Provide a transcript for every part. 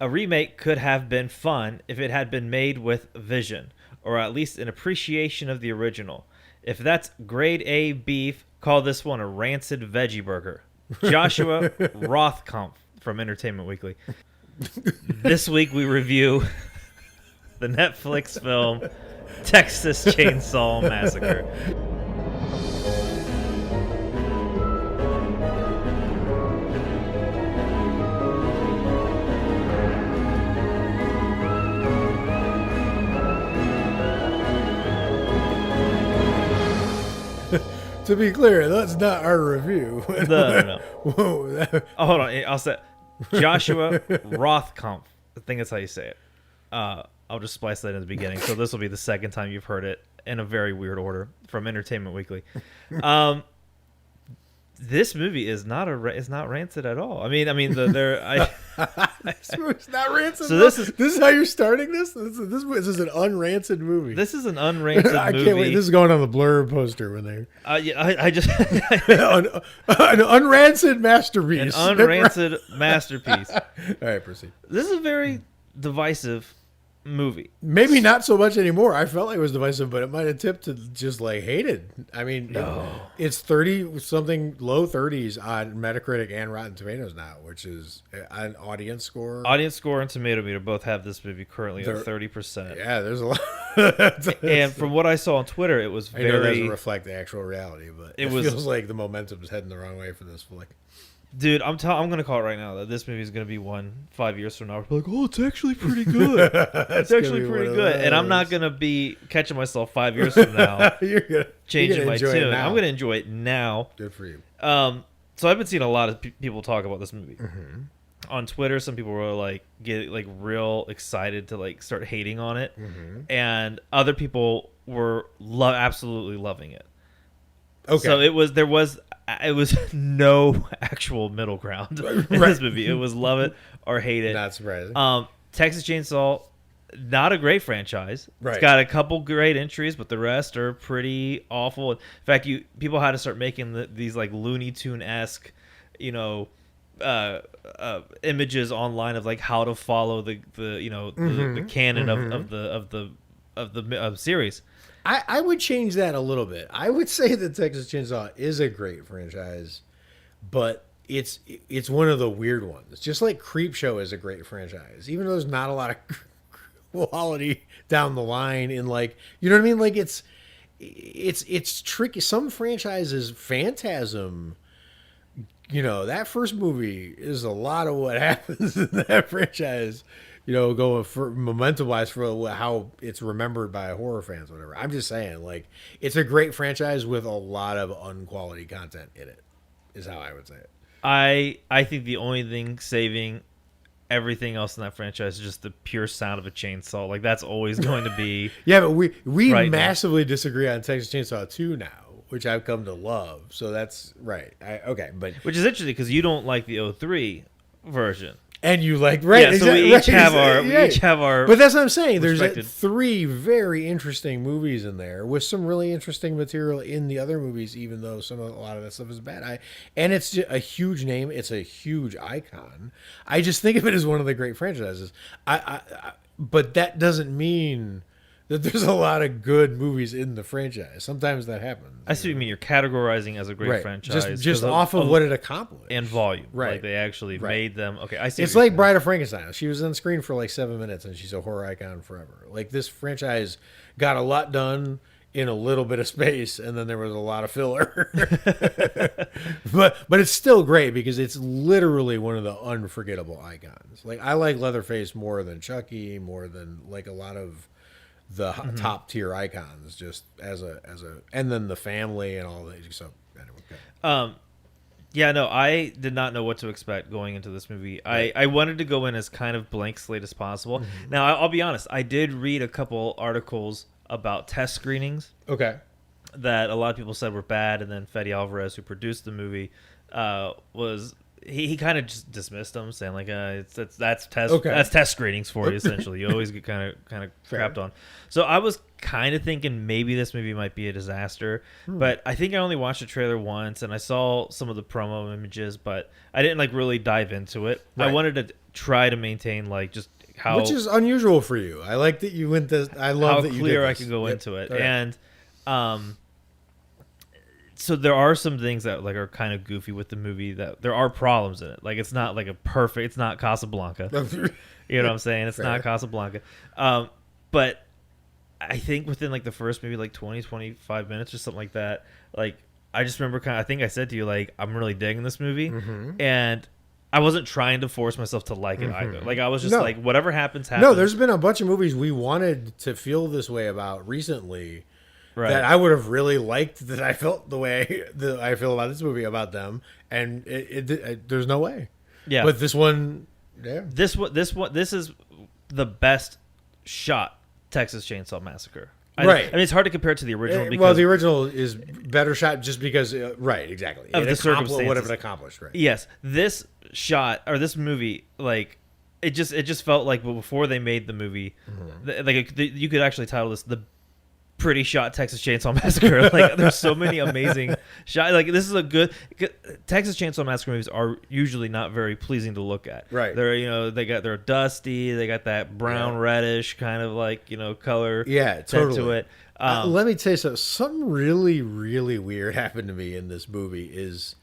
A remake could have been fun if it had been made with vision, or at least an appreciation of the original. If that's grade A beef, call this one a rancid veggie burger. Joshua Rothkampf from Entertainment Weekly. This week we review the Netflix film Texas Chainsaw Massacre. To be clear, that's not our review. No. Whoa. Oh, hold on. I'll say Joshua Rothkampf. I think that's how you say it. I'll just splice that in the beginning. So this will be the second time you've heard it in a very weird order from Entertainment Weekly. This movie is not rancid at all. I mean, This movie's not rancid. So this is how you're starting this. This is an unrancid movie. This is an unrancid movie. I can't wait. This is going on the blurb poster when they. I just an unrancid masterpiece. An unrancid masterpiece. All right, proceed. This is a very divisive movie. Maybe not so much anymore. I felt like it was divisive, but it might have tipped to just like hated. I mean, it's 30 something, low 30s on Metacritic and Rotten Tomatoes now, which is an audience score. Audience score and Tomato Meter both have this movie currently at 30%. Yeah, there's a lot. And from what I saw on Twitter, it was very. I know it doesn't reflect the actual reality, but it feels like the momentum is heading the wrong way for this flick. Dude, I'm gonna call it right now that this movie is gonna be 5 years from now. We're like, oh, it's actually pretty good. It's actually pretty good, and I'm not gonna be catching myself 5 years from now changing my tune. I'm gonna enjoy it now. Good for you. So I've been seeing a lot of people talk about this movie on Twitter. Some people were like real excited to like start hating on it, and other people were absolutely loving it. Okay, so it was no actual middle ground in this movie. It was love it or hate it. Not surprising. Texas Chainsaw, not a great franchise. Right. It's got a couple great entries, but the rest are pretty awful. In fact, people had to start making these like Looney Tune-esque, images online of like how to follow the canon of the series. I would change that a little bit. I would say that Texas Chainsaw is a great franchise, but it's one of the weird ones. Just like Creepshow is a great franchise, even though there's not a lot of quality down the line. In like, you know what I mean? Like it's tricky. Some franchises, Phantasm, that first movie is a lot of what happens in that franchise. Going for momentum-wise for how it's remembered by horror fans, whatever. I'm just saying, like, it's a great franchise with a lot of unquality content in it, is how I would say it. I think the only thing saving everything else in that franchise is just the pure sound of a chainsaw. Like, that's always going to be... Yeah, but we right massively disagree on Texas Chainsaw 2 now, which I've come to love. So that's right. But which is interesting because you don't like the 03 version. And you like, right? Yeah, so exactly, we each have our. But that's what I'm saying. There's 3 very interesting movies in there with some really interesting material in the other movies, even though a lot of that stuff is bad. And it's just a huge name. It's a huge icon. I just think of it as one of the great franchises. But that doesn't mean that there's a lot of good movies in the franchise. Sometimes that happens. I see what you mean. You're categorizing as a great franchise. Just off of what it accomplished. And volume. Right. Like they actually made them. Okay, I see. It's like Bride of Frankenstein. She was on screen for like 7 minutes and she's a horror icon forever. Like this franchise got a lot done in a little bit of space and then there was a lot of filler. but it's still great because it's literally one of the unforgettable icons. Like I like Leatherface more than Chucky, more than like a lot of the top tier icons, just as a and then the family and all that. So anyway, okay. Yeah, no, I did not know what to expect going into this movie. Right. I wanted to go in as kind of blank slate as possible. Now I'll be honest, I did read a couple articles about test screenings. Okay. That a lot of people said were bad, and then Fede Alvarez, who produced the movie, was he kind of just dismissed them, saying like that's test screenings for you. Essentially, you always get kind of crapped on. So I was kind of thinking maybe this movie might be a disaster, but I think I only watched the trailer once, and I saw some of the promo images, but I didn't like really dive into it. Right. I wanted try to maintain like just how which is unusual for you. I like that you went this. I love how that you clear did I this. could go Yep. into it. All right. And so there are some things that like are kind of goofy with the movie, that there are problems in it. Like it's not like it's not Casablanca. You know what I'm saying? It's Fair. not Casablanca. But I think within like the first maybe like 20, 25 minutes or something like that, like I just remember I think I said to you, like, I'm really digging this movie. Mm-hmm. And I wasn't trying to force myself to like it either. Like I was just No. like, whatever happens, happens. No, there's been a bunch of movies we wanted to feel this way about recently right. that I would have really liked, that I felt the way that I feel about this movie about them, and there's no way. Yeah. But this one, yeah. This is the best shot Texas Chainsaw Massacre. Right. I mean, it's hard to compare it to the original because Well, the original is better shot just because, right, exactly. Of the circumstances. What it accomplished, right? yes, this shot or this movie, like it just felt like before they made the movie, you could actually title this the pretty shot Texas Chainsaw Massacre. Like there's so many amazing shots. Like this is a good Texas Chainsaw Massacre movies are usually not very pleasing to look at. Right. They're dusty. They got that brown reddish kind of like color. Yeah, tint totally. to it. Let me tell you something. Something really, really weird happened to me in this movie. Is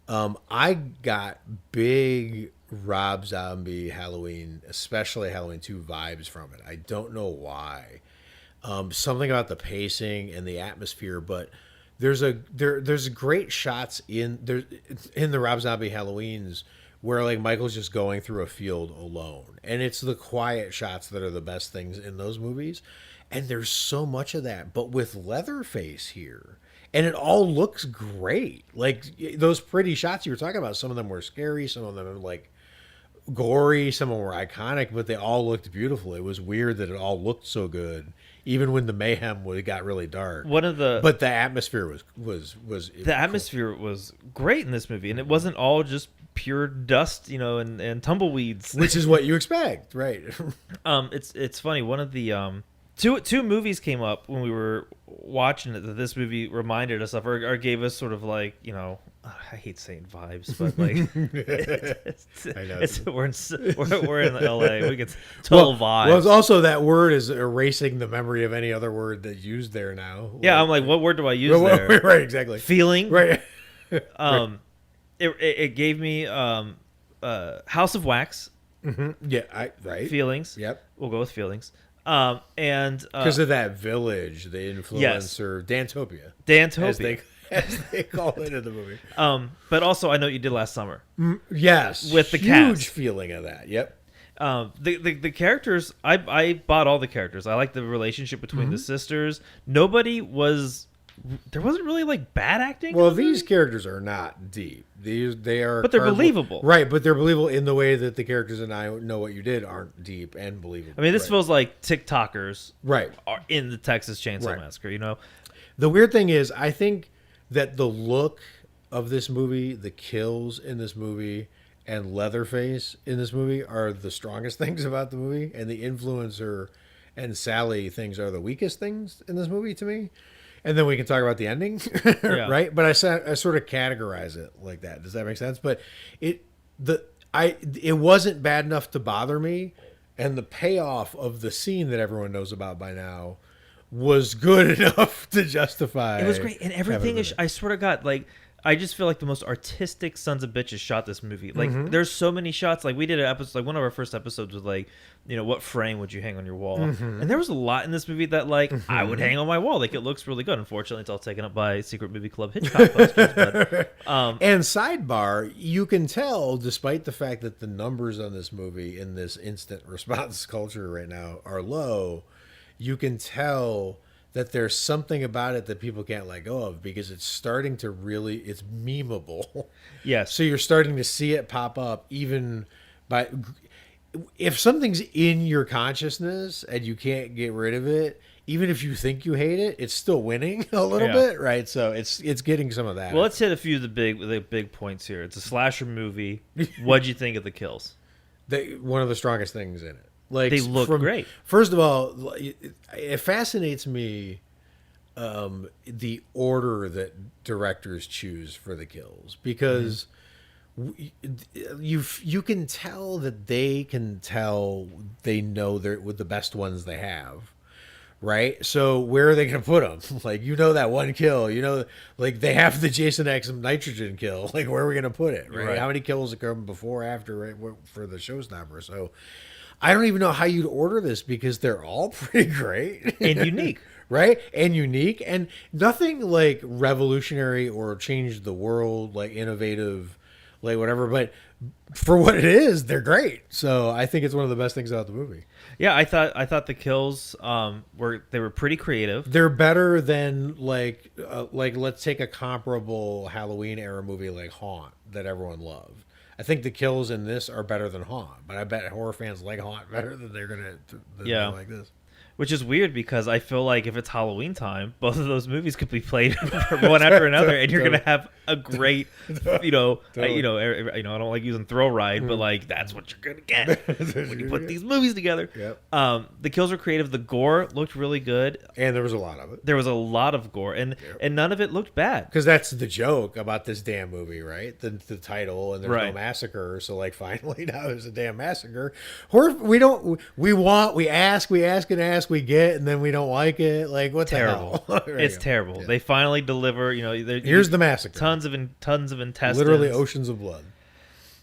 I got big Rob Zombie Halloween, especially Halloween 2 vibes from it. I don't know why. Something about the pacing and the atmosphere, but there's great shots in the Rob Zombie Halloweens where like Michael's just going through a field alone, and it's the quiet shots that are the best things in those movies. And there's so much of that, but with Leatherface here, and it all looks great. Like those pretty shots you were talking about, some of them were scary, some of them were like gory, some of them were iconic, but they all looked beautiful. It was weird that it all looked so good, even when the mayhem got really dark. But the atmosphere was the atmosphere was great in this movie, and it wasn't all just pure dust, and tumbleweeds, which is what you expect, right? It's funny. One of the two movies came up when we were watching it that this movie reminded us of, or gave us sort of like I hate saying vibes, but like I know we're in LA. We get total vibes. Well, it's also that word is erasing the memory of any other word that's used there now. Yeah, I'm like, what word do I use there? Right, exactly. Feeling. Right. It gave me House of Wax. Mm-hmm. Yeah, right. Feelings. Yep. We'll go with feelings. And because of that village, the influencer, Dantopia, as they call it in the movie. But also, I Know What You Did Last Summer. Yes, with the huge cast. Feeling of that. Yep. The characters, I bought all the characters. I like the relationship between the sisters. There wasn't really like bad acting. Well, these characters are not deep. They are, but they're believable, right? But they're believable in the way that the characters in I Know What You Did aren't deep and believable. I mean, this feels like TikTokers, right? Are in the Texas Chainsaw Massacre. The weird thing is, I think that the look of this movie, the kills in this movie, and Leatherface in this movie are the strongest things about the movie, and the influencer and Sally things are the weakest things in this movie to me. And then we can talk about the ending, right? But I sort of categorize it like that. Does that make sense? But it wasn't bad enough to bother me, and the payoff of the scene that everyone knows about by now was good enough to justify. It was great, and everything is. I swear to God, like I just feel like the most artistic sons of bitches shot this movie. Like there's so many shots. Like we did an episode, like one of our first episodes was like, what frame would you hang on your wall? And there was a lot in this movie that like I would hang on my wall. Like it looks really good. Unfortunately, it's all taken up by Secret Movie Club Hitchcock posters. But, and sidebar, you can tell, despite the fact that the numbers on this movie in this instant response culture right now are low, you can tell that there's something about it that people can't let go of because it's starting to it's memeable. Yes. So you're starting to see it pop up even by, if something's in your consciousness and you can't get rid of it, even if you think you hate it, it's still winning a little bit, right? So it's getting some of that. Well, let's hit a few of the big points here. It's a slasher movie. What'd you think of the kills? One of the strongest things in it. Like they look great. First of all, it fascinates me the order that directors choose for the kills because you can tell that they know they're with the best ones they have, right? So where are they going to put them? Like, that one kill, like they have the Jason X nitrogen kill. Like, where are we going to put it, right? How many kills have come before, after, right, for the showstopper? So I don't even know how you'd order this because they're all pretty great and unique. Right? And unique, and nothing like revolutionary or changed the world, like innovative, like whatever. But for what it is, they're great. So I think it's one of the best things about the movie. Yeah, I thought the kills were pretty creative. They're better than like let's take a comparable Halloween era movie like Haunt that everyone loved. I think the kills in this are better than Haunt, but I bet horror fans like Haunt better than they're gonna they like this. Which is weird because I feel like if it's Halloween time, both of those movies could be played one after another, and you're gonna have a great, I don't like using throw ride, but like that's what you're gonna get when you put these movies together. Yep. The kills were creative. The gore looked really good, and there was a lot of it. There was a lot of gore, and none of it looked bad. Because that's the joke about this damn movie, right? The title, and there's no massacre. So like, finally now there's a damn massacre. We ask and ask. We get, and then we don't like it. Like, what terrible. The hell? It's terrible. Yeah. They finally deliver. Here's the massacre. Tons of intestines. Literally oceans of blood.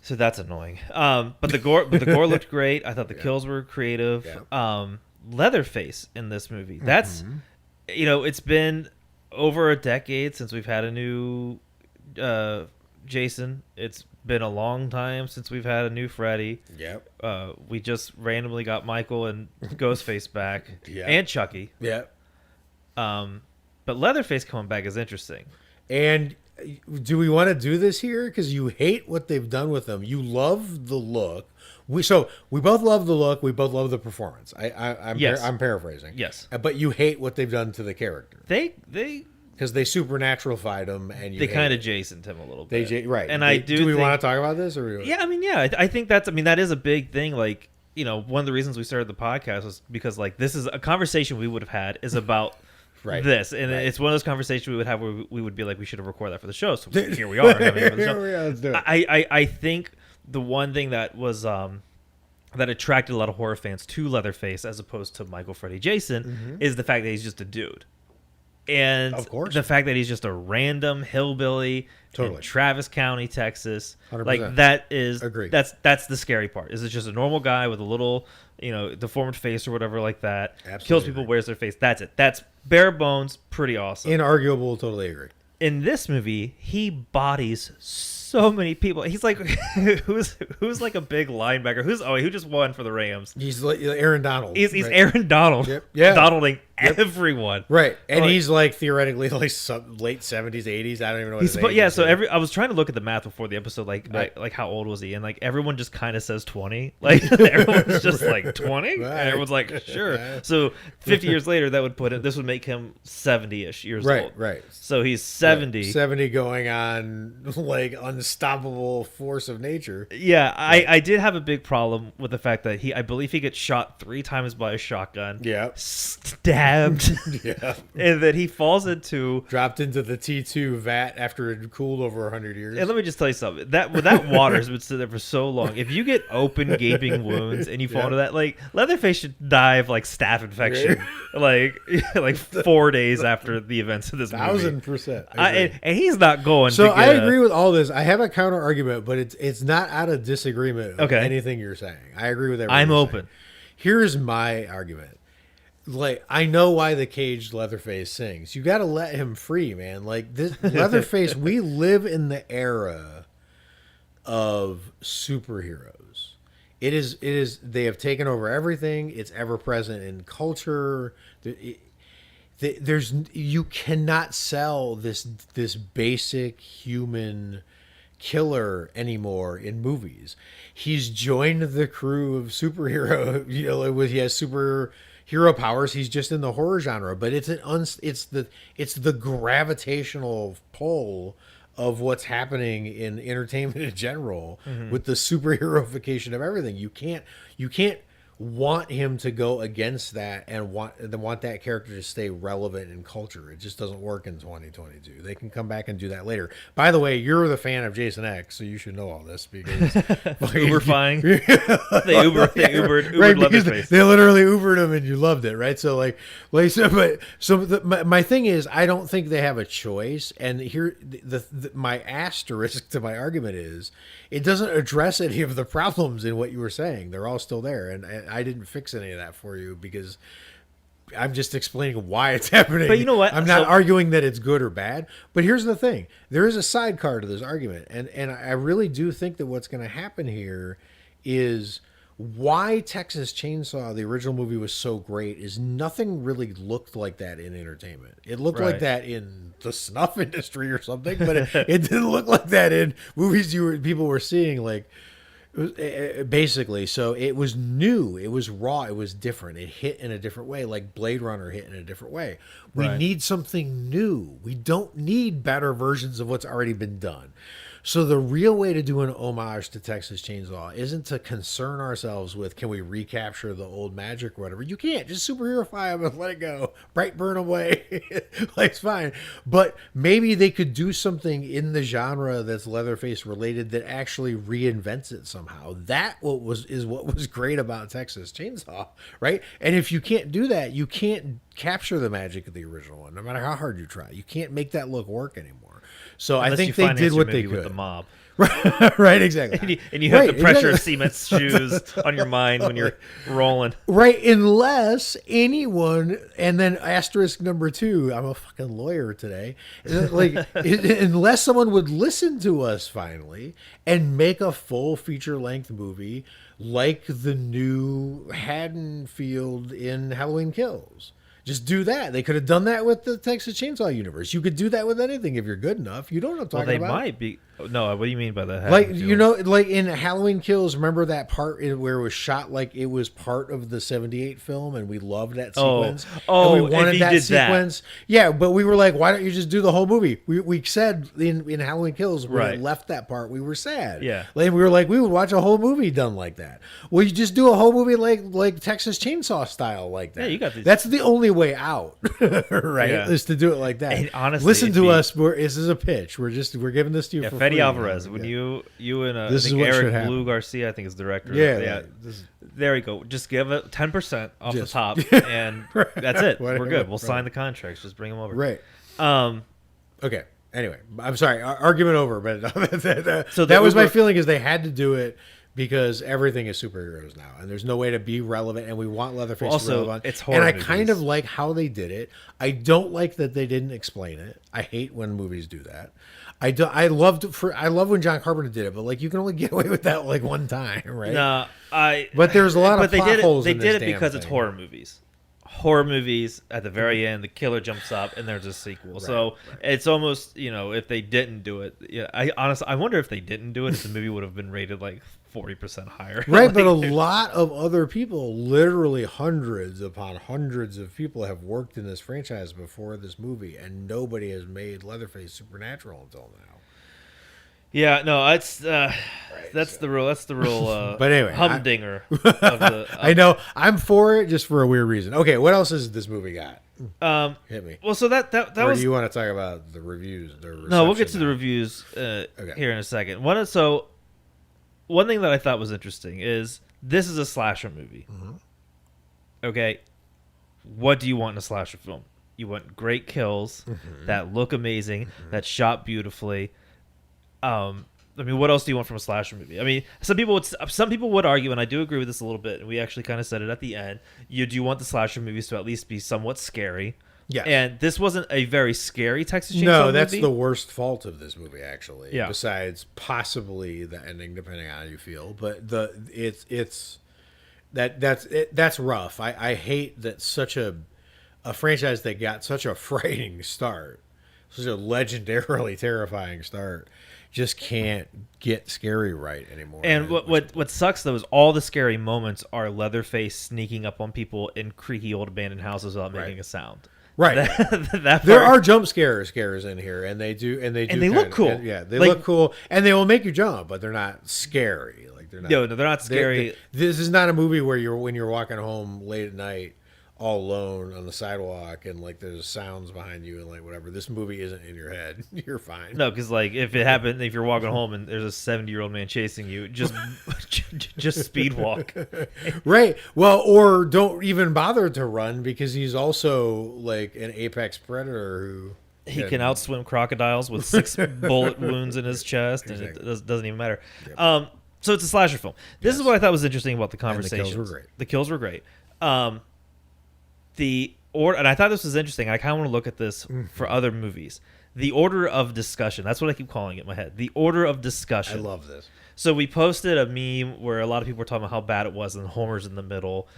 So that's annoying. But the gore looked great. I thought the kills were creative. Yeah. Leatherface in this movie. That's it's been over a decade since we've had a new Jason. It's been a long time since we've had a new Freddy. Yep. We just randomly got Michael and Ghostface back, and Chucky. Yep. But Leatherface coming back is interesting. And do we want to do this here? Because you hate what they've done with them. You love the look. We both love the look. We both love the performance. I'm paraphrasing. Yes. But you hate what they've done to the character. They because they supernaturalified him, and they kind of Jasoned him a little bit. Right. And do we want to talk about this? Or I think that is a big thing. Like, one of the reasons we started the podcast was because like this is a conversation we would have had is about this, and it's one of those conversations we would have where we would be like, we should have recorded that for the show. So here we are having it for the show. Let's do it. I think the one thing that was that attracted a lot of horror fans to Leatherface as opposed to Michael, Freddy, Jason is the fact that he's just a dude. And of course, the fact that he's just a random hillbilly in Travis County, Texas, 100%. like that is Agreed. That's the scary part. Is it's just a normal guy with a little, deformed face or whatever like that. Absolutely. Kills people, wears their face. That's it. That's bare bones, pretty awesome. Inarguable. Totally agree. In this movie, he bodies so many people. He's like, who's like a big linebacker? Who just won for the Rams? He's like Aaron Donald. He's Aaron Donald. Yep. Yeah. Donalding everyone. Right. And he's like theoretically like late 70s, 80s. I don't even know what his age is. So I was trying to look at the math before the episode, like how old was he? And like everyone just kind of says 20. Like everyone's just like 20? Right. And everyone's like, sure. So 50 years later, this would make him 70-ish years old. Right. So he's 70. Yeah, 70 going on like unstoppable force of nature. Yeah, I did have a big problem with the fact that I believe he gets shot 3 times by a shotgun. Yeah. Stabbed. Yeah. And then he falls dropped into the T2 vat after it cooled over 100 years. And let me just tell you something. That water's been sitting there for so long. If you get open gaping wounds and you fall into that, like Leatherface should die of like staph infection, like 4 days after the events of this movie. 1000%. And he's not going. So I agree with all this. I have a counter argument, but it's not out of disagreement with okay. anything you're saying. I agree with everything. I'm open. Here's my argument. Like, I know why the caged Leatherface sings. You got to let him free, man. Like, this Leatherface, we live in the era of superheroes. It is. They have taken over everything. It's ever present in culture. You cannot sell this basic human killer anymore in movies. He's joined the crew of superhero. He has superhero powers. He's just in the horror genre, but it's the gravitational pull of what's happening in entertainment in general with the superheroification of everything. You can't want him to go against that and want that character to stay relevant in culture. It just doesn't work in 2022. They can come back and do that later. By the way, you're the fan of Jason X, so you should know all this because Uberfying. They Ubered right, Leatherface. they literally Ubered him and you loved it, right? So my thing is, I don't think they have a choice. And here, my asterisk to my argument is, it doesn't address any of the problems in what you were saying. They're all still there, and I didn't fix any of that for you because I'm just explaining why it's happening. But you know what? I'm not arguing that it's good or bad. But here's the thing: there is a sidecar to this argument, and I really do think that what's going to happen here is why Texas Chainsaw, the original movie, was so great is nothing really looked like that in entertainment. It looked like that in the snuff industry or something, but it didn't look like that in movies people were seeing. Like, basically, so it was new, it was raw, it was different, it hit in a different way, like Blade Runner hit in a different way. We need something new. We don't need better versions of what's already been done. So the real way to do an homage to Texas Chainsaw isn't to concern ourselves with, can we recapture the old magic or whatever. You can't. Just superheroify them and let it go. Bright burn away. Like, it's fine. But maybe they could do something in the genre that's Leatherface related that actually reinvents it somehow. That is what was great about Texas Chainsaw, right? And if you can't do that, you can't capture the magic of the original one, no matter how hard you try. You can't make that look work anymore. So unless I think they did what they could. With the mob. Right, exactly. And you have the pressure of Seaman's shoes on your mind when you're rolling. Right, unless anyone, and then asterisk number 2, I'm a fucking lawyer today, like, unless someone would listen to us finally and make a full feature-length movie like the new Haddonfield in Halloween Kills. Just do that. They could have done that with the Texas Chainsaw universe. You could do that with anything if you're good enough. You don't know what I'm talking about. They might be. No, what do you mean by that? Like, you know, like in Halloween Kills, remember that part where it was shot like it was part of the 78 film and we loved that sequence? Oh, and we wanted that sequence. That. Yeah, but we were like, why don't you just do the whole movie? We said in Halloween Kills, when it left that part, we were sad. Yeah. Like, we were like, we would watch a whole movie done like that. Well, you just do a whole movie like Texas Chainsaw style like that. Yeah, you got these. That's the only way out, right? Yeah. Is to do it like that. And honestly, listen to us. This is a pitch. We're giving this to you for Fede free. Alvarez, when you and this I think is Eric Blue Garcia, I think is director. Yeah. There we go. Just give it 10% off the top, and that's it. We're good. We'll sign the contracts. Just bring them over. Right. Okay. Anyway, I'm sorry. Argument over. But so that was my feeling, is they had to do it because everything is superheroes now, and there's no way to be relevant, and we want Leatherface to be relevant. It's horror and I movies. kind of like how they did it. I don't like that they didn't explain it. I hate when movies do that. I love when John Carpenter did it, but like, you can only get away with that like one time, right? No, But there's a lot of plot holes. They did it because it's horror movies. Horror movies, at the very end, the killer jumps up and there's a sequel. So it's almost, if they didn't do it, I wonder if they didn't do it, if the movie would have been rated like 40% higher. Right, like, but a lot of other people, literally hundreds upon hundreds of people, have worked in this franchise before this movie, and nobody has made Leatherface supernatural until now. Yeah, no, that's the real but anyway, humdinger of the I know, I'm for it just for a weird reason. Okay, what else has this movie got? Hit me. Well, so that or was. Do you want to talk about the reviews? No, we'll get to the reviews here in a second. One thing that I thought was interesting is this is a slasher movie. Mm-hmm. Okay, what do you want in a slasher film? You want great kills that look amazing, that shot beautifully. What else do you want from a slasher movie? I mean, some people would argue, and I do agree with this a little bit, and we actually kind of said it at the end. You do want the slasher movies to at least be somewhat scary. Yes. And this wasn't a very scary Texas Chainsaw movie. No, that's the worst fault of this movie, actually. Yeah. Besides possibly the ending, depending on how you feel. But that's rough. I hate that such a franchise that got such a frightening start, such a legendarily terrifying start, just can't get scary right anymore. And what sucks though is all the scary moments are Leatherface sneaking up on people in creaky old abandoned houses without making a sound. Right. There are jump scares in here, and they look cool. They look cool, and they will make you jump, but they're not scary. Like, They're not. No, they're not scary. This is not a movie where when you're walking home late at night, all alone on the sidewalk, and like there's sounds behind you and like whatever. This movie isn't in your head. You're fine. No, because like if it happened, if you're walking home and there's a 70-year-old man chasing you, just speed walk. Right. Well, or don't even bother to run because he's also like an apex predator who He can outswim crocodiles with 6 bullet wounds in his chest, and Exactly. it doesn't even matter. Yep. So it's a slasher film. This is what I thought was interesting about the conversation. kills were great. The kills were great. And I thought this was interesting. I kind of want to look at this for other movies. The order of discussion. That's what I keep calling it in my head. The order of discussion. I love this. So we posted a meme where a lot of people were talking about how bad it was, and Homer's in the middle,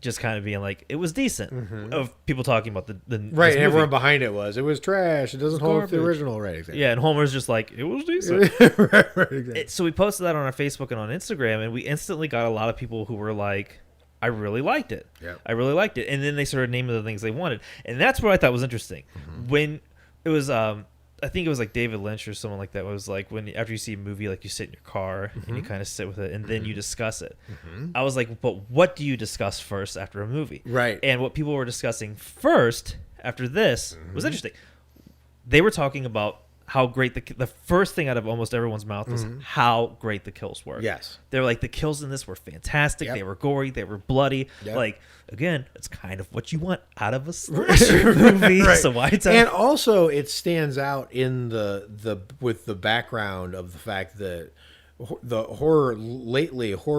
just kind of being like, it was decent. Of people talking about the Right, this and everyone movie. behind it was trash. It doesn't hold up the garbage. original, right? Exactly. Yeah, and Homer's just like, it was decent. right, exactly. So we posted that on our Facebook and on Instagram, and we instantly got a lot of people who were like, I really liked it. Yep. I really liked it. And then they started naming the things they wanted. And that's what I thought was interesting. When it was, I think it was like David Lynch or someone like that was like, when after you see a movie, like you sit in your car and you kind of sit with it and then you discuss it. I was like, but what do you discuss first after a movie? Right. And what people were discussing first after this was interesting. They were talking about how great the first thing out of almost everyone's mouth was how great the kills were. Yes. They were like, the kills in this were fantastic. Yep. They were gory. They were bloody. Yep. Like, again, it's kind of what you want out of a slasher movie. Right. So why tell? And also, it stands out in the with the background of the fact that the horror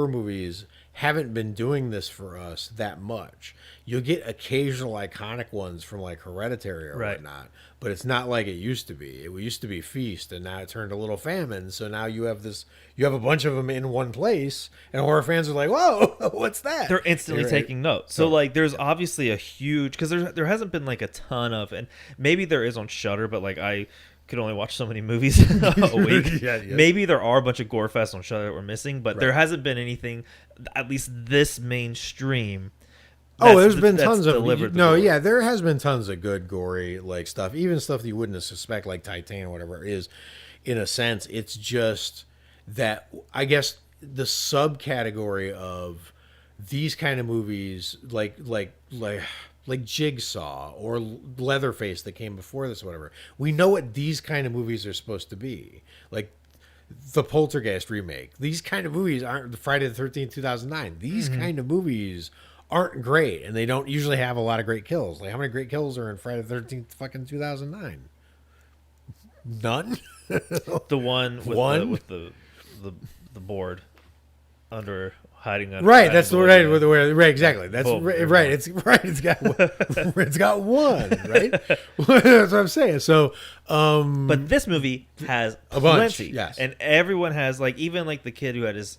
movies haven't been doing this for us that much. You'll get occasional iconic ones from like Hereditary or Right. whatnot, but it's not like it used to be. It used to be Feast, and now it turned a Little Famine. So now you have a bunch of them in one place, and horror fans are like, "Whoa, what's that?" They're instantly Right. taking notes. So like, there's obviously a huge, because there hasn't been like a ton of, and maybe there is on Shudder, but like I could only watch so many movies a week. Yeah. Maybe there are a bunch of gore fests on Shudder that we're missing, but there Right. hasn't been anything, at least this mainstream. Oh, there's that's- been that's tons of delivered the no, gore. yeah, there has been tons of good gory like stuff, even stuff that you wouldn't suspect, like Titan or whatever it is. In a sense, it's just that I guess the subcategory of these kind of movies, like Jigsaw or Leatherface that came before this, or whatever. We know what these kind of movies are supposed to be, like the Poltergeist remake. These kind of movies aren't the Friday the 13th, 2009. These kind of movies aren't great, and they don't usually have a lot of great kills. Like, how many great kills are in Friday the 13th fucking 2009? None. The one with One? the board under hiding under Right, that's the hiding right below with the way. Right, exactly. That's Boom, right. there's Right, one. it's got one. Right, that's what I'm saying. So, But this movie has A bunch, plenty, yes. and everyone has, like, even like the kid who had his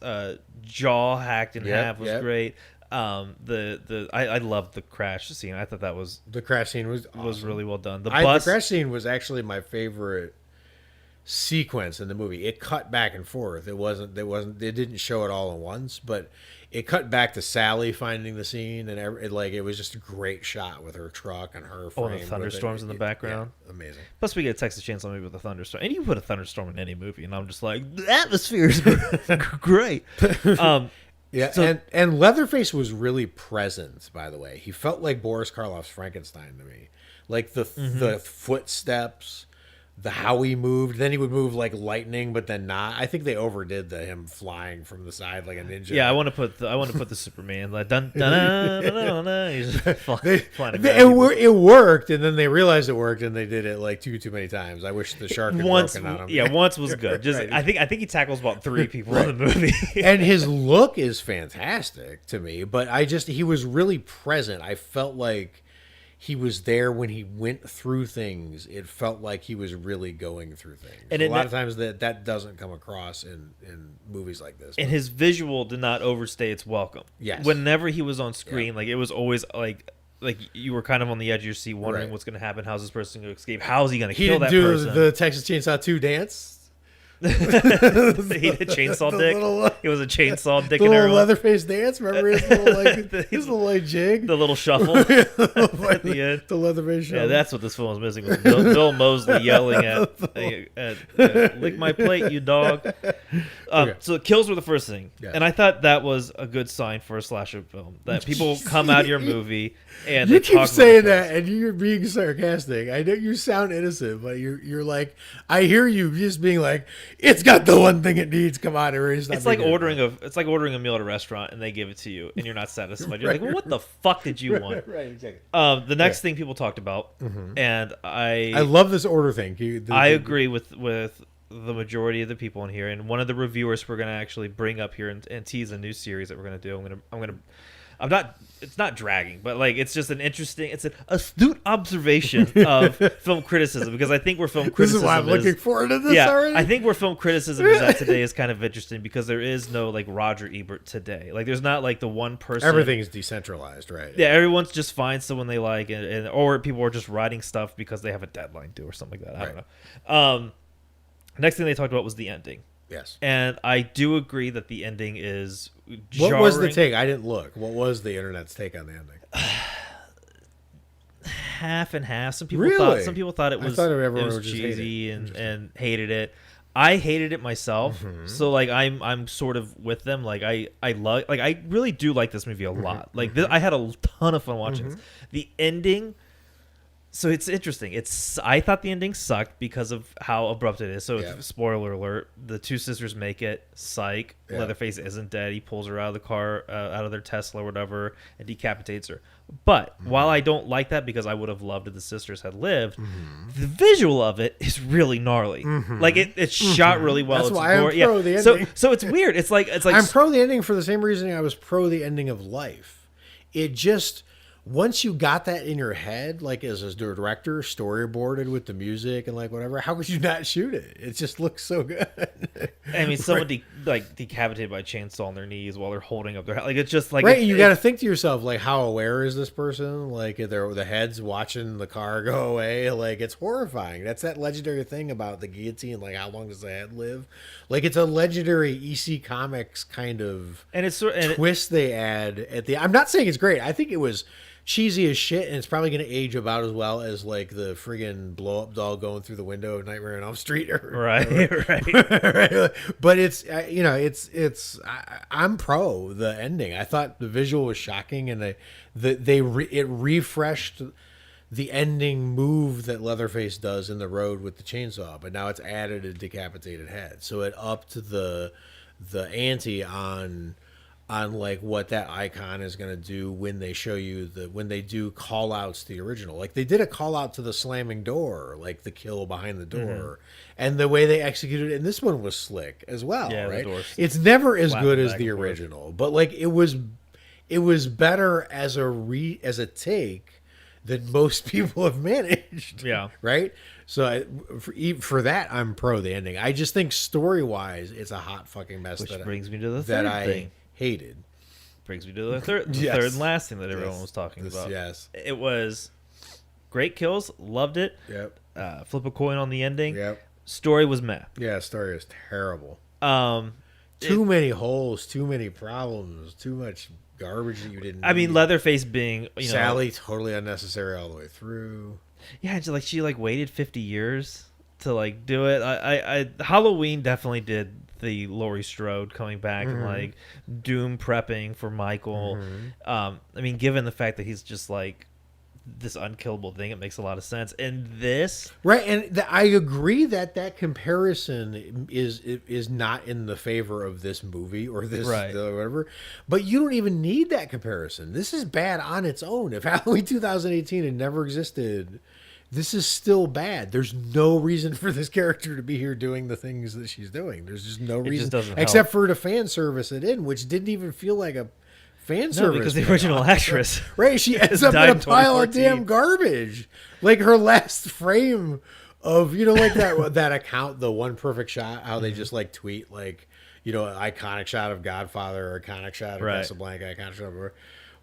jaw hacked in Yep, half was yep. great. I loved the crash scene. I thought that was the crash scene was awesome. really well done. The The bus, crash scene was actually my favorite sequence in the movie. It cut back and forth. It didn't show it all at once, but it cut back to Sally finding the scene, and it was just a great shot with her truck and her frame. the thunderstorms in the background. Yeah, amazing. plus we get a Texas Chainsaw movie with a thunderstorm, and you can put a thunderstorm in any movie, and I'm just like, the atmosphere is great. Yeah, So- and Leatherface was really present, by the way. He felt like Boris Karloff's Frankenstein to me. Like the footsteps, how he moved. Then he would move like lightning, but then not. I think they overdid him flying from the side like a ninja. Yeah, I want to put the Superman like dun dun dun dun dun, dun. He's just flying It, around people. it worked, and then they realized it worked, and they did it like too many times. I wish the shark had Once, broken on him. yeah, once was good. Just Right. I think he tackles about 3 people in the movie. And his look is fantastic to me, but he was really present. I felt like he was there when he went through things. It felt like he was really going through things. And a in lot that- of times that doesn't come across in movies like this. And his visual did not overstay its welcome. Yes. Whenever he was on screen, like, it was always like you were kind of on the edge of your seat, wondering Right. what's going to happen. How's this person going to escape? How's he going to He kill didn't that do person? the Texas Chainsaw 2 dance. He did chainsaw The dick. little, He was a chainsaw dick the in little everyone. Leatherface dance. Remember his little like jig? The little shuffle at the end. The Leatherface show. Yeah, that's what this film was missing. Was Bill Moseley yelling at "Lick my plate, you dog." Okay. So kills were the first thing, Yeah. and I thought that was a good sign for a slasher film that people come out of your movie and You they keep talk saying about the kills. that, and you're being sarcastic. I know you sound innocent, but you're like, I hear you just being like, it's got the one thing it needs. Come on, erase. It's like ordering a meal at a restaurant and they give it to you and you're not satisfied. You're like, well, what the fuck did you want? Right, exactly. The next thing people talked about, and I love this order thing. I agree with the majority of the people in here, and one of the reviewers we're going to actually bring up here and tease a new series that we're going to do. I'm not. It's not dragging, but like it's just it's an astute observation of film criticism because I think where film This criticism is why I'm looking forward to this already. I think where film criticism is at today is kind of interesting because there is no like Roger Ebert today. Like there's not like the one person. Everything's decentralized, right? Yeah, everyone's just finds someone they like, and or people are just writing stuff because they have a deadline to or something like that. I don't know. Next thing they talked about was the ending. Yes. And I do agree that the ending is What jarring. was the take? I didn't look. What was the internet's take on the ending? Half and half. Some people Really? thought it I was thought everyone it was would just hate cheesy it. and hated it. I hated it myself. So like I'm sort of with them. Like I really do like this movie a lot. Like I had a ton of fun watching this. The ending. So it's interesting. I thought the ending sucked because of how abrupt it is. So Yeah. spoiler alert: the two sisters make it. Psych. Yeah. Leatherface isn't dead. He pulls her out of the car, out of their Tesla or whatever, and decapitates her. But while I don't like that because I would have loved if the sisters had lived, the visual of it is really gnarly. Like it's shot really well. That's It's why I'm gory. pro the So ending. so it's weird. It's like I'm pro the ending for the same reason I was pro the ending of Life. It just once you got that in your head, like as a director, storyboarded with the music and like whatever, how could you not shoot it? It just looks so good. I mean, someone decapitated by a chainsaw on their knees while they're holding up their like it's just like Right, you got to think to yourself, like, how aware is this person? Like, the head's watching the car go away. Like, it's horrifying. That's that legendary thing about the guillotine. Like, how long does the head live? Like, it's a legendary EC Comics kind of and it's twist they add at the. I'm not saying it's great. I think it was cheesy as shit, and it's probably going to age about as well as like the friggin' blow up doll going through the window of Nightmare on Elm Street. right. Right. But it's I'm pro the ending. I thought the visual was shocking, and it refreshed the ending move that Leatherface does in the road with the chainsaw, but now it's added a decapitated head, so it upped the ante on like what that icon is going to do when they show you when they do call outs to the original. Like they did a call out to the slamming door, like the kill behind the door, and the way they executed it in this one was slick as well. Yeah, the right? doors It's never as good as back the and forth. original, but like it was better as a take than most people have managed. Yeah. Right. So for that, I'm pro the ending. I just think story wise, it's a hot fucking mess. Which that brings me to the that third I thing. hated. Brings me to the third Yes. and last thing that everyone Yes. was talking about. Yes. It was great kills. Loved it. Yep. Flip a coin on the ending. Yep. Story was meh. Yeah. Story is terrible. Um, Too many holes. Too many problems. Too much garbage that you didn't. I mean, need. Leatherface being Sally totally unnecessary all the way through. Yeah, she waited 50 years to like do it. I Halloween definitely did the Laurie Strode coming back and like doom prepping for Michael. I mean, given the fact that he's just like this unkillable thing, it makes a lot of sense. And this Right, and I agree that comparison is not in the favor of this movie or this Right. whatever. But you don't even need that comparison. This is bad on its own. If Halloween 2018 had never existed, this is still bad. There's no reason for this character to be here doing the things that she's doing. There's just no just reason, doesn't except help. for the fan service it in, which didn't even feel like a fan no, service. because the payoff. original actress Right, she ends up died in a in pile of 2014. damn garbage. Like her last frame of like that account, the One Perfect Shot, how they just like tweet like iconic shot of Godfather or iconic shot of Right. Casablanca, iconic shot of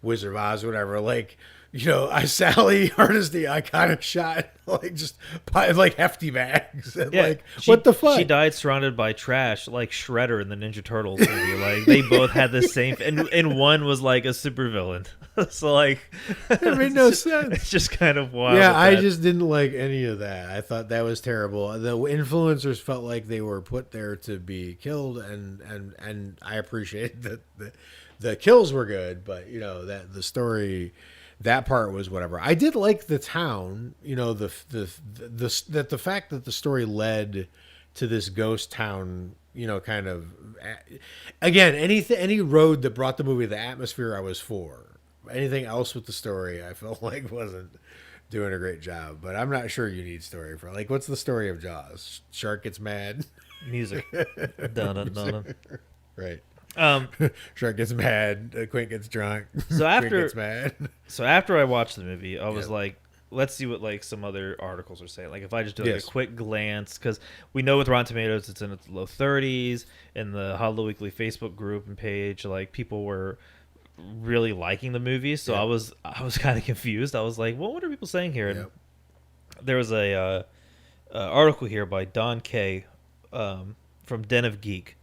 Wizard of Oz, whatever. Like, you know, Sally Hardesty, iconic shot, like just like hefty bags. And like, what the fuck? She died surrounded by trash, like Shredder in the Ninja Turtles movie. Like they both had the same, and one was like a supervillain. So like, it made no sense. It's just kind of wild. Yeah, I just didn't like any of that. I thought that was terrible. The influencers felt like they were put there to be killed, and I appreciate that the kills were good, but you know that the story. That part was whatever. I did like the town, you know, the fact that the story led to this ghost town, you know, kind of. Again, any road that brought the movie the atmosphere, I was for. Anything else with the story, I felt like wasn't doing a great job. But I'm not sure you need story for. Like, what's the story of Jaws? Shark gets mad. Music. Dun-dun-dun-dun. Right. Shark gets mad. Quint gets drunk. So after Quint gets mad. So after I watched the movie, I was like, let's see what like some other articles are saying. Like if I just do like a quick glance, because we know with Rotten Tomatoes it's in its low 30s. In the Hollow Weekly Facebook group and page, like people were really liking the movie. So I was kind of confused. I was like, well, what are people saying here? And there was a article here by Don Kay from Den of Geek.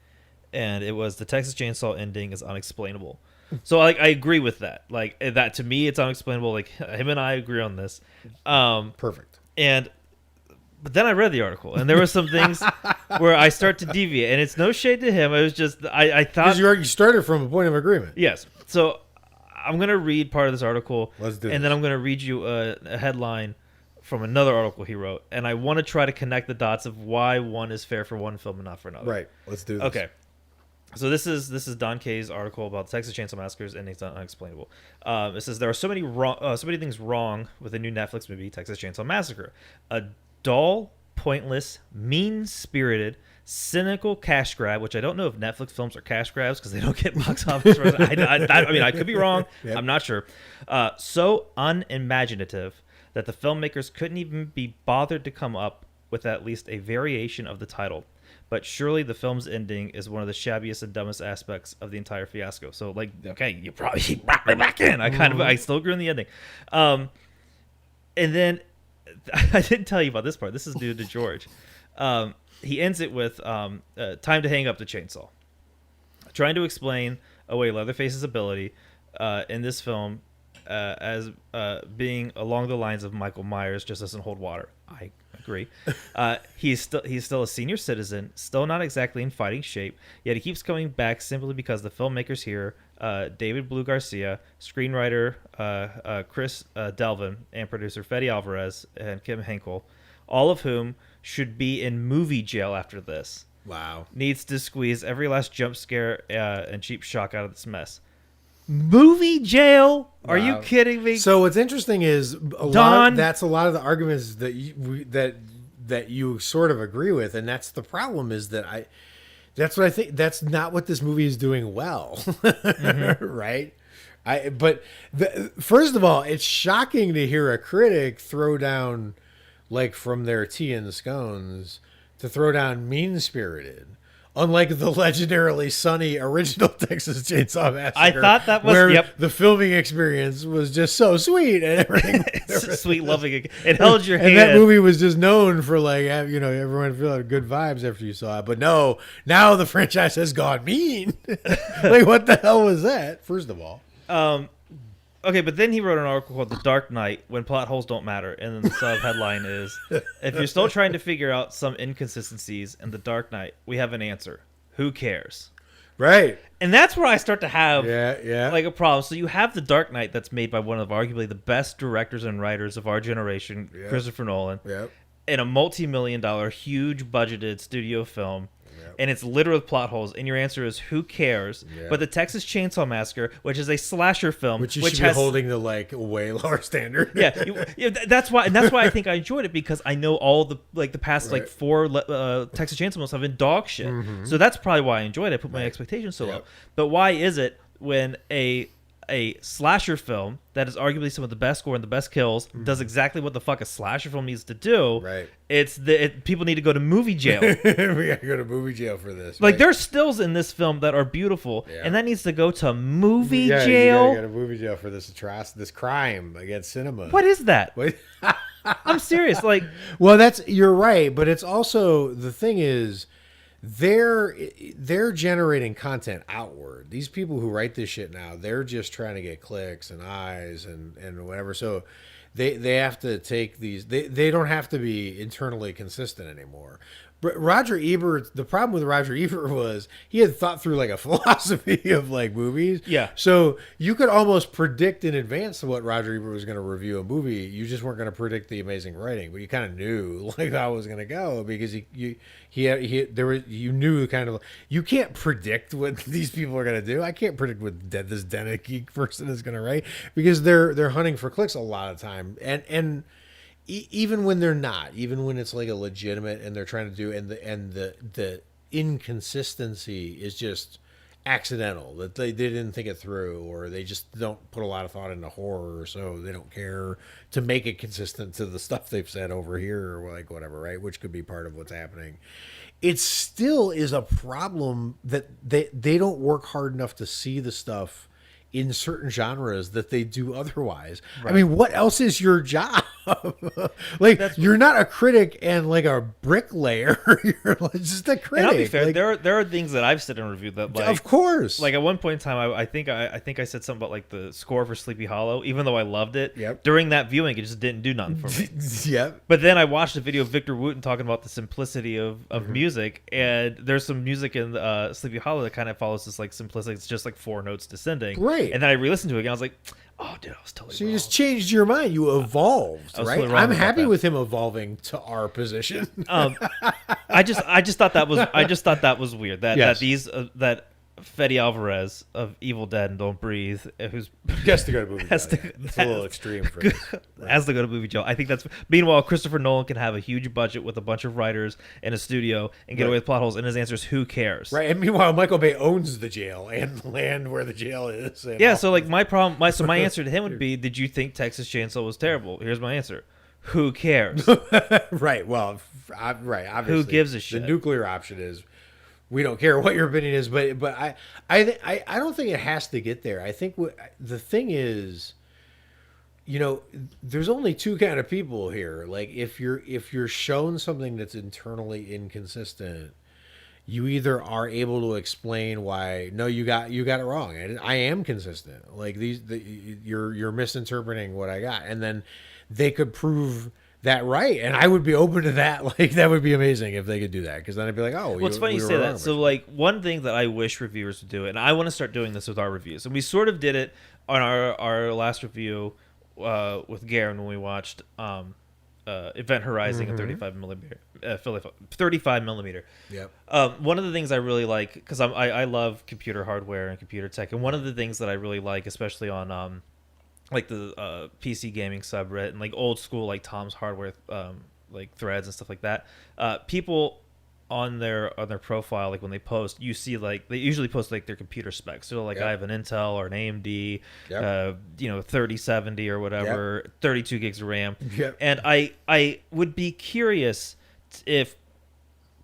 And it was the Texas Chainsaw ending is unexplainable. So like I agree with that. Like that to me it's unexplainable. Like him and I agree on this. Perfect. But then I read the article and there were some things where I start to deviate, and it's no shade to him. It was just I thought you started from a point of agreement. Yes. So I'm gonna read part of this article. Let's do and then I'm gonna read you a headline from another article he wrote, and I want to try to connect the dots of why one is fair for one film and not for another. Right. Let's do this. Okay. So this is Don Kay's article about the Texas Chainsaw Massacre's endings unexplainable. It says there are so many things wrong with the new Netflix movie Texas Chainsaw Massacre. A dull, pointless, mean-spirited, cynical cash grab, which I don't know if Netflix films are cash grabs because they don't get box office. I mean, I could be wrong. Yep. I'm not sure. So unimaginative that the filmmakers couldn't even be bothered to come up with at least a variation of the title. But surely the film's ending is one of the shabbiest and dumbest aspects of the entire fiasco. So, like, okay, you probably brought me back in. I still agree on the ending. And then I didn't tell you about this part. This is due to George. He ends it with time to hang up the chainsaw. Trying to explain away Leatherface's ability in this film as being along the lines of Michael Myers just doesn't hold water. I agree. He's still a senior citizen, still not exactly in fighting shape, yet he keeps coming back simply because the filmmakers here, David Blue Garcia, screenwriter Chris Delvin, and producer Fede Alvarez and Kim Henkel, all of whom should be in movie jail after this. Wow. Needs to squeeze every last jump scare and cheap shock out of this mess. Movie jail? Are you kidding me? So what's interesting is that's a lot of the arguments that you sort of agree with, and that's the problem. Is that that's what I think. That's not what this movie is doing well, right? First of all, it's shocking to hear a critic throw down, like from their tea and scones, to throw down mean-spirited. Unlike the legendarily sunny original Texas Chainsaw Massacre, I thought that was where the filming experience was just so sweet and everything. Sweet, loving it held your hand. And that movie was just known for everyone feeling good vibes after you saw it. But no, now the franchise has gone mean. Like what the hell was that? First of all, okay, but then he wrote an article called "The Dark Knight: When Plot Holes Don't Matter," and then the sub headline is, "If you're still trying to figure out some inconsistencies in The Dark Knight, we have an answer. Who cares?" Right. And that's where I start to have like a problem. So you have The Dark Knight that's made by one of arguably the best directors and writers of our generation, Christopher Nolan, in a multi-million-dollar, huge budgeted studio film. And it's littered with plot holes, and your answer is who cares? But the Texas Chainsaw Massacre, which is a slasher film, which should be holding the way lower standard. That's why I think I enjoyed it, because I know all the past four Texas Chainsaw films have been dog shit. Mm-hmm. So that's probably why I enjoyed it. I put my expectations so low. But why is it when a a slasher film that is arguably some of the best gore and the best kills, does exactly what the fuck a slasher film needs to do. Right. People need to go to movie jail. We gotta go to movie jail for this. Like right? there's stills in this film that are beautiful, Yeah. and that needs to go to movie You jail. gotta go to movie jail for this atrocity, this crime against cinema. What is that? What? I'm serious. Like, Well, you're right, but it's also the thing is they're generating content outward. These people who write this shit now, they're just trying to get clicks and eyes and whatever. So they have to take these. They don't have to be internally consistent anymore. But Roger Ebert, the problem with Roger Ebert was he had thought through like a philosophy of like movies. Yeah. So you could almost predict in advance what Roger Ebert was going to review a movie. You just weren't going to predict the amazing writing, but you kind of knew like how it was going to go because you knew kind of, you can't predict what these people are going to do. I can't predict what this Den Geek person is going to write because they're hunting for clicks a lot of time and even when they're not, even when it's like a legitimate and they're trying to do, and the inconsistency is just accidental, that they didn't think it through, or they just don't put a lot of thought into horror, so they don't care to make it consistent to the stuff they've said over here, or like whatever, right? Which could be part of what's happening. It still is a problem that they don't work hard enough to see the stuff in certain genres that they do otherwise. Right. I mean, what else is your job? Like, you're not a critic and like a bricklayer. You're just a critic. And I'll be fair, like, there are things that I've said in review that, like, of course, like at one point in time, I think I said something about like the score for Sleepy Hollow, even though I loved it. Yep. During that viewing, it just didn't do nothing for me. Yep. But then I watched a video of Victor Wooten talking about the simplicity of music, and there's some music in Sleepy Hollow that kind of follows this like simplicity. It's just like four notes descending. Right. And then I re-listened to it again. I was like, oh, dude, I was totally So wrong. you just changed your mind. You evolved, I was right? totally wrong I'm about happy that. with him evolving to our position. I just thought that was weird. That Yes. that these that Fede Alvarez of Evil Dead and Don't Breathe, who's Has to go to movie Has jail, to- yeah. It's a little extreme for this. has to go to movie jail. I think that's. Meanwhile, Christopher Nolan can have a huge budget with a bunch of writers in a studio and get Right. away with plot holes. And his answer is, "Who cares?" Right, and meanwhile, Michael Bay owns the jail and the land where the jail is. And Yeah. all. So like my answer to him would be, "Did you think Texas Chainsaw was terrible?" Here's my answer: Who cares? Right. Well, right. Obviously, Who gives a shit? The nuclear option is we don't care what your opinion is, but I don't think it has to get there. I think the thing is, there's only two kind of people here. Like if you're shown something that's internally inconsistent, you either are able to explain why no, you got it wrong. I am consistent. Like you're misinterpreting what I got, and then they could prove that right, and I would be open to that. Like that would be amazing if they could do that, because then I'd be like, oh, Well, it's funny you say that. So, like, one thing that I wish reviewers would do, and I want to start doing this with our reviews, and we sort of did it on our last review with Garen when we watched Event Horizon at 35 millimeter. 35 millimeter. Yep. One of the things I really like, because I love computer hardware and computer tech, and one of the things that I really like, especially on like the PC gaming subreddit and like old school like Tom's Hardware like threads and stuff like that, people on their profile, like when they post, you see like they usually post like their computer specs. So like, Yep. I have an Intel or an AMD, Yep. 3070 or whatever, 32 gigs of RAM. Yep. And I would be curious if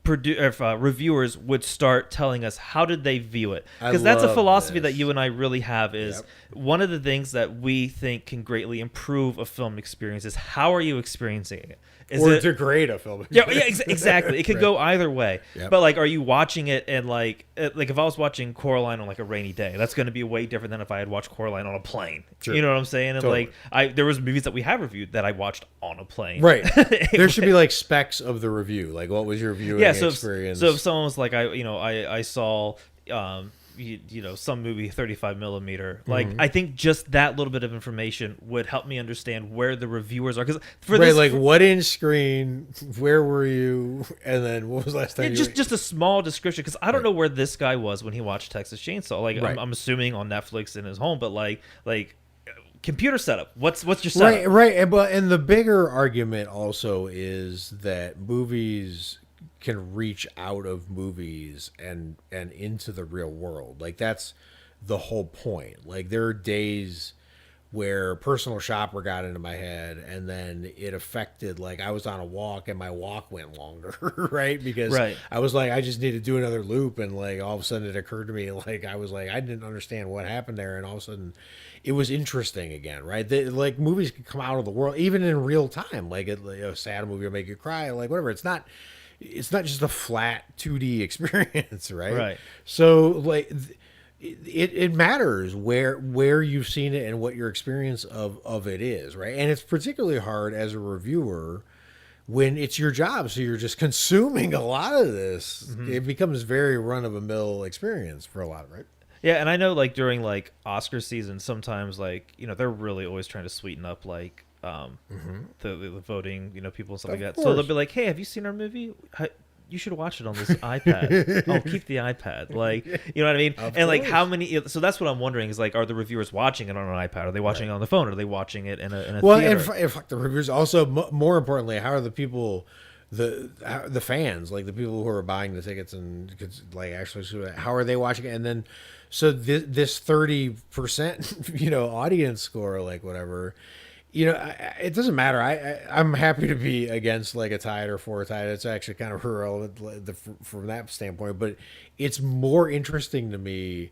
reviewers would start telling us how did they view it, because that's a love philosophy this. that you and I really have. Is Yep. one of the things that we think can greatly improve a film experience is how are you experiencing it? Is Or it degrade a film. yeah, exactly. It could Right. go either way. Yep. But like, are you watching it and like if I was watching Coraline on like a rainy day, that's going to be way different than if I had watched Coraline on a plane. Sure. You know what I'm saying? And Totally. like, there was movies that we have reviewed that I watched on a plane. Right. There should be like specs of the review. Like, what was your viewing experience? So if someone was like, I saw, some movie 35 millimeter, like I think just that little bit of information would help me understand where the reviewers are. Because for right, this, like what inch screen? Where were you? And then what was the last time? just a small description, because I don't know where this guy was when he watched Texas Chainsaw. Like Right. I'm assuming on Netflix in his home, but like computer setup. What's your setup? Right. And the bigger argument also is that movies can reach out of movies and into the real world. Like that's the whole point. Like there are days where personal shopper got into my head and then it affected, like I was on a walk and my walk went longer, right? Because Right. I was like, I just need to do another loop, and like all of a sudden it occurred to me, like I was like, I didn't understand what happened there, and all of a sudden it was interesting again, right? Like movies can come out of the world even in real time, like a sad movie will make you cry, like whatever. It's not just a flat 2D experience, right? Right. So like it matters where you've seen it and what your experience of it is, right? And it's particularly hard as a reviewer when it's your job, so you're just consuming a lot of this. It becomes very run of a mill experience for a lot, right? Yeah, and I know like during like Oscar season, sometimes like they're really always trying to sweeten up like the voting people and stuff like Of that. So they'll course. be like, hey, have you seen our movie? You should watch it on this iPad. Oh, keep the iPad. Like, you know what I mean? Of And like course. how many? So that's what I'm wondering is like, are the reviewers watching it on an iPad? Are they watching it on the phone? Are they watching it in a Well, theater? and fuck the reviewers. Also, more importantly, how are the people, the fans, like the people who are buying the tickets and like actually, how are they watching it? And then, so this 30%, audience score, like whatever, it doesn't matter. I'm happy to be against like a tide or for a tide. It's actually kind of irrelevant from that standpoint. But it's more interesting to me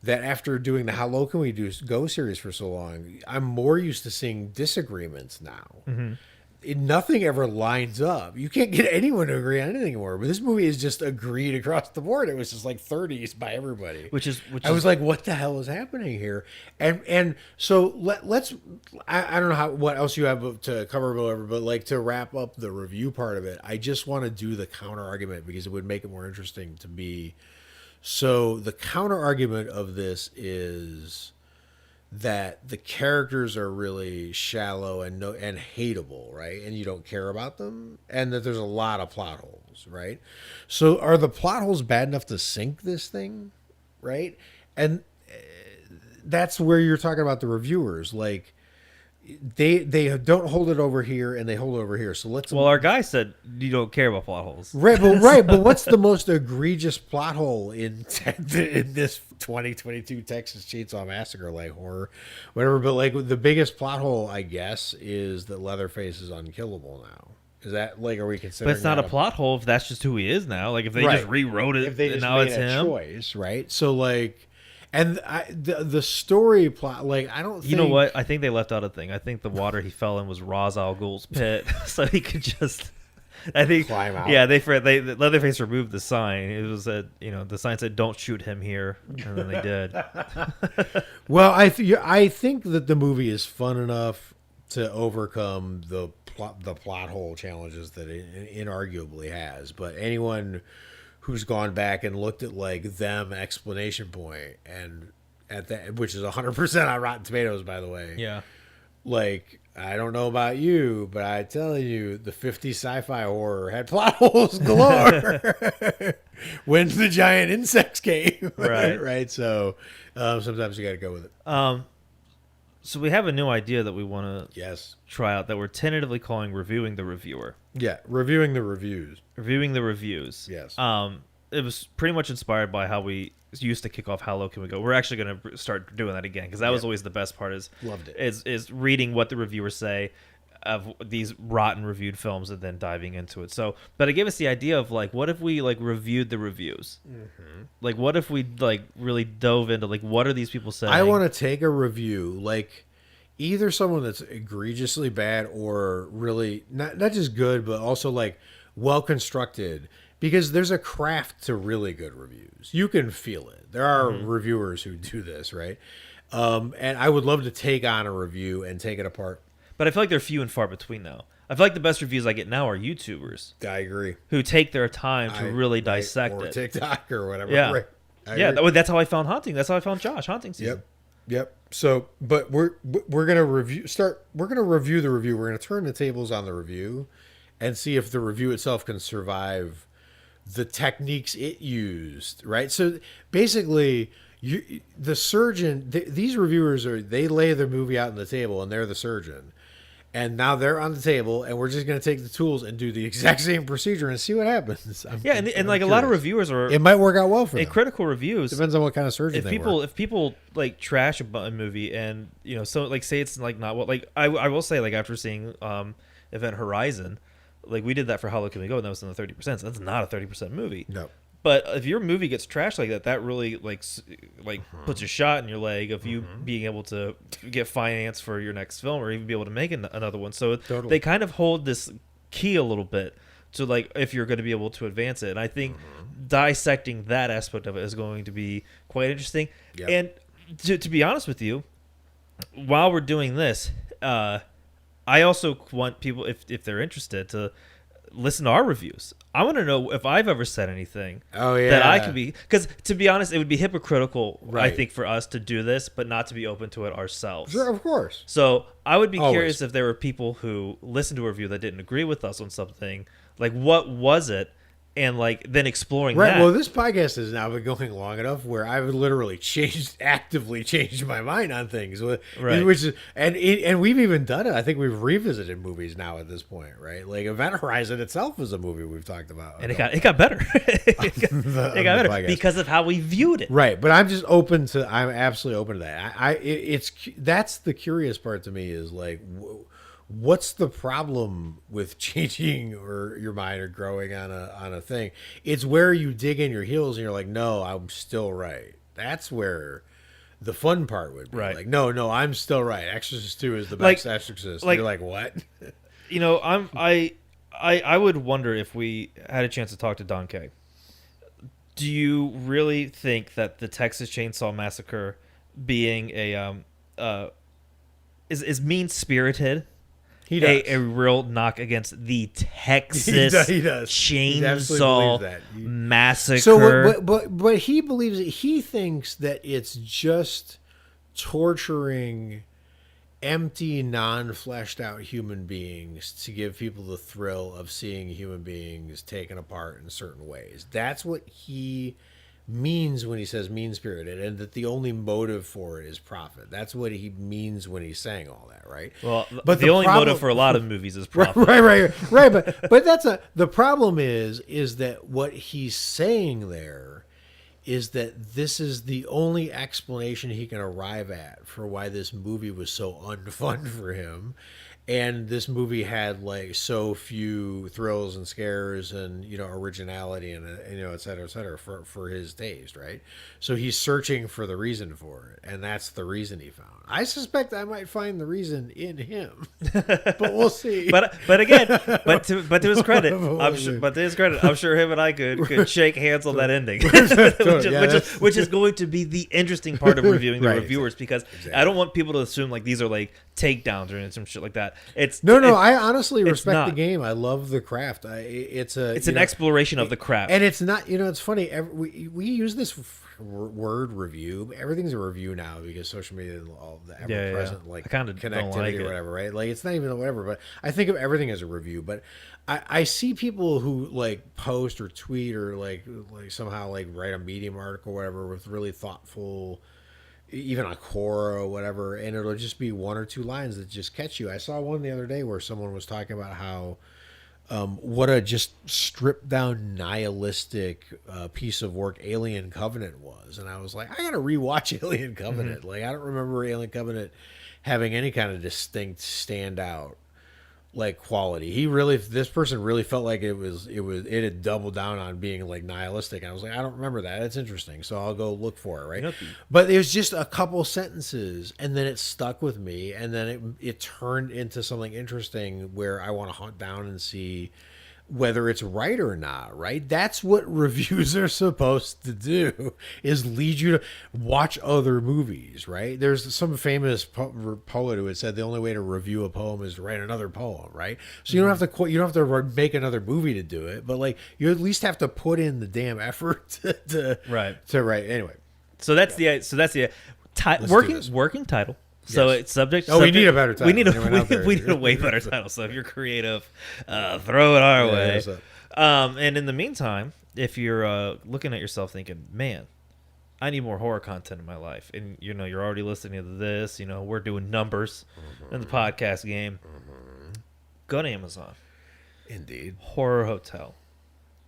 that after doing the How Low Can We Go series for so long, I'm more used to seeing disagreements now. Nothing ever lines up. You can't get anyone to agree on anything anymore. But this movie is just agreed across the board. It was just like 30s by everybody. Which is I was like, what the hell is happening here? And so let's. I don't know what else you have to cover, whatever, but like to wrap up the review part of it, I just want to do the counter argument because it would make it more interesting to me. So the counter argument of this is that the characters are really shallow and hateable, right? And you don't care about them, and that there's a lot of plot holes, right? So are the plot holes bad enough to sink this thing, right? And that's where you're talking about the reviewers, like they don't hold it over here and they hold it over here. So let's well, our guy said you don't care about plot holes. right, but what's the most egregious plot hole in this 2022 Texas Chainsaw Massacre like horror, whatever? But like the biggest plot hole, I guess, is that Leatherface is unkillable now. Is that like, are we considering? But it's not that a plot hole if that's just who he is now. Like if they Right. just rewrote it if they and just now made it's a him. choice, right? So like, and the story plot, like I don't. You know what? I think they left out a thing. I think the water he fell in was Ra's al Ghul's pit, so he could just. I think. Climb out. Yeah, they Leatherface removed the sign. It was that the sign said "Don't shoot him here," and then they did. Well, I think that the movie is fun enough to overcome the plot hole challenges that it inarguably has. But anyone who's gone back and looked at like them explanation point and at that, which is 100% on Rotten Tomatoes, by the way. Yeah. Like, I don't know about you, but I tell you, the 50s sci-fi horror had plot holes galore when the giant insects came. Right. Right. So sometimes you got to go with it. So we have a new idea that we want to Yes. try out that we're tentatively calling "Reviewing the Reviewer." Yeah. Reviewing the reviews. Reviewing the reviews. Yes. It was pretty much inspired by how we used to kick off "How Low Can We Go." We're actually going to start doing that again because that was Yeah. always the best part. Loved it. Is reading what the reviewers say of these rotten reviewed films and then diving into it. So, but it gave us the idea of like, what if we like reviewed the reviews? Like, what if we like really dove into like, what are these people saying? I want to take a review, like either someone that's egregiously bad or really not just good, but also like well constructed. Because there's a craft to really good reviews. You can feel it. There are reviewers who do this, right? And I would love to take on a review and take it apart. But I feel like they're few and far between now. I feel like the best reviews I get now are YouTubers I agree. who take their time to really Right, dissect or it. TikTok or whatever. Yeah. Right. I Yeah, agree. that's how I found Haunting. That's how I found Josh Haunting season. Yep. So, but we're gonna review. We're gonna review the review. We're gonna turn the tables on the review, and see if the review itself can survive the techniques it used. Right. So basically, the surgeon. These reviewers they lay the movie out on the table, and they're the surgeon. And now they're on the table, and we're just going to take the tools and do the exact same procedure and see what happens. And like a lot of reviewers are, it might work out well for them. Critical reviews. Depends on what kind of surgeon they were. If people like trash a movie and so like say it's like not what like I will say like after seeing Event Horizon, like we did that for How Low Can We Go, and that was in the 30%. So that's not a 30% movie. No. But if your movie gets trashed like that, that really like puts a shot in your leg of you being able to get finance for your next film or even be able to make another one. So they kind of hold this key a little bit to like if you're going to be able to advance it. And I think dissecting that aspect of it is going to be quite interesting. Yep. And to be honest with you, while we're doing this, I also want people, if they're interested, to listen to our reviews. I want to know if I've ever said anything that I could be, because to be honest, it would be hypocritical, I think, for us to do this, but not to be open to it ourselves. Sure, of course. So I would be curious if there were people who listened to a review that didn't agree with us on something. Like, what was it? And like then exploring that. Well, this podcast has now been going long enough where I've literally actively changed my mind on things. Right. Which is, and we've even done it. I think we've revisited movies now at this point, right? Like Event Horizon itself is a movie we've talked about, and it got better. it got better podcast. Because of how we viewed it. Right, but I'm just open to. I'm absolutely open to that. That's the curious part to me is like. What's the problem with changing or your mind or growing on a thing? It's where you dig in your heels and you're like, no, I'm still right. That's where the fun part would be. Right. Like, no, I'm still right. Exorcist 2 is the best Exorcist. You're like, what? I would wonder if we had a chance to talk to Don Kay. Do you really think that the Texas Chainsaw Massacre being is mean-spirited? He does. A real knock against the Texas he does. Chainsaw Massacre. So, but he believes it. He thinks that it's just torturing empty, non-fleshed out human beings to give people the thrill of seeing human beings taken apart in certain ways. That's what he means when he says mean-spirited, and that the only motive for it is profit. That's what he means when he's saying all that, right? Well, but the only motive for a lot of movies is profit. Right. But the problem is that what he's saying there is that this is the only explanation he can arrive at for why this movie was so unfun for him. And this movie had like so few thrills and scares and originality and et cetera for his taste, right? So he's searching for the reason for it, and that's the reason he found. I suspect I might find the reason in him, but we'll see. but again, to his credit, I'm sure him and I could shake hands on that ending, which is going to be the interesting part of reviewing the reviewers, because I don't want people to assume like these are like takedowns or some shit like that. I honestly respect the game. I love the craft. It's an exploration of the craft, and it's not. It's funny. We use this word review. Everything's a review now because social media and all the ever-present like connectivity or whatever, right? Like it's not even whatever. But I think of everything as a review. But I see people who like post or tweet or like somehow like write a Medium article or whatever with really thoughtful, even on Quora or whatever, and it'll just be one or two lines that just catch you. I saw one the other day where someone was talking about how what a just stripped down nihilistic piece of work Alien Covenant was, and I was like, I gotta rewatch Alien Covenant. Like I don't remember Alien Covenant having any kind of distinct standout like quality. This person really felt like it had doubled down on being like nihilistic, and I was like, I don't remember that. It's interesting, so I'll go look for it, right? But it was just a couple sentences, and then it stuck with me, and then it turned into something interesting where I want to hunt down and see whether it's right or not, right? That's what reviews are supposed to do, is lead you to watch other movies, right? There's some famous poet who had said the only way to review a poem is to write another poem, right? So you don't have to make another movie to do it, but like you at least have to put in the damn effort to write. Anyway, so that's the working title. So it's subject. We need a better title. We need a way better title. So if you're creative, throw it our way. And in the meantime, if you're looking at yourself thinking, man, I need more horror content in my life, and you're already listening to this, we're doing numbers in the podcast game. go to Amazon. Indeed. Horror Hotel.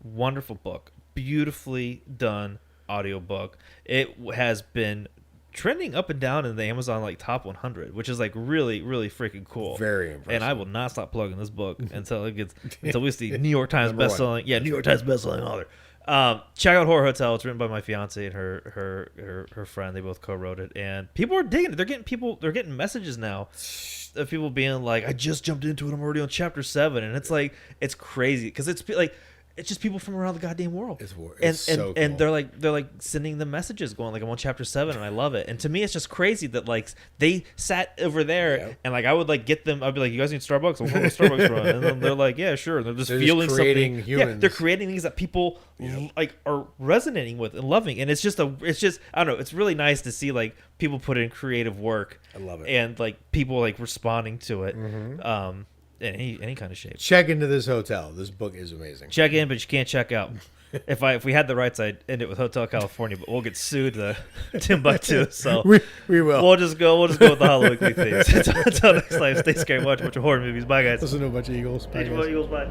Wonderful book. Beautifully done audiobook. It has been trending up and down in the Amazon like top 100, which is like really, really freaking cool. Very impressive. And I will not stop plugging this book until it gets until we see New York Times bestselling. Yeah, New York Times bestselling author. Check out Horror Hotel. It's written by my fiance and her friend. They both co-wrote it, and people are digging it. They're getting messages now of people being like, "I just jumped into it. I'm already on chapter 7," and it's like it's crazy because it's like. It's just people from around the goddamn world. It's so cool. And they're like sending them messages going like, I'm on chapter 7 and I love it. And to me, it's just crazy that like they sat over there and like I would like get them. I'd be like, you guys need Starbucks? I'm going to Starbucks run. And then they're like, yeah, sure. And they're feeling just creating something. Humans. Yeah, they're creating things that people like are resonating with and loving. And it's just I don't know. It's really nice to see like people put in creative work. I love it. And like people like responding to it. Mm-hmm. In any kind of shape. Check into this hotel. This book is amazing. Check in, but you can't check out. If we had the rights, I'd end it with Hotel California, but we'll get sued to Timbuktu. So we will. We'll just go with the Hollow Weekly themes. Until next time, stay scared. Watch a bunch of horror movies. Bye, guys. Listen to a bunch of Eagles. Bye, guys. Eagles. Bye.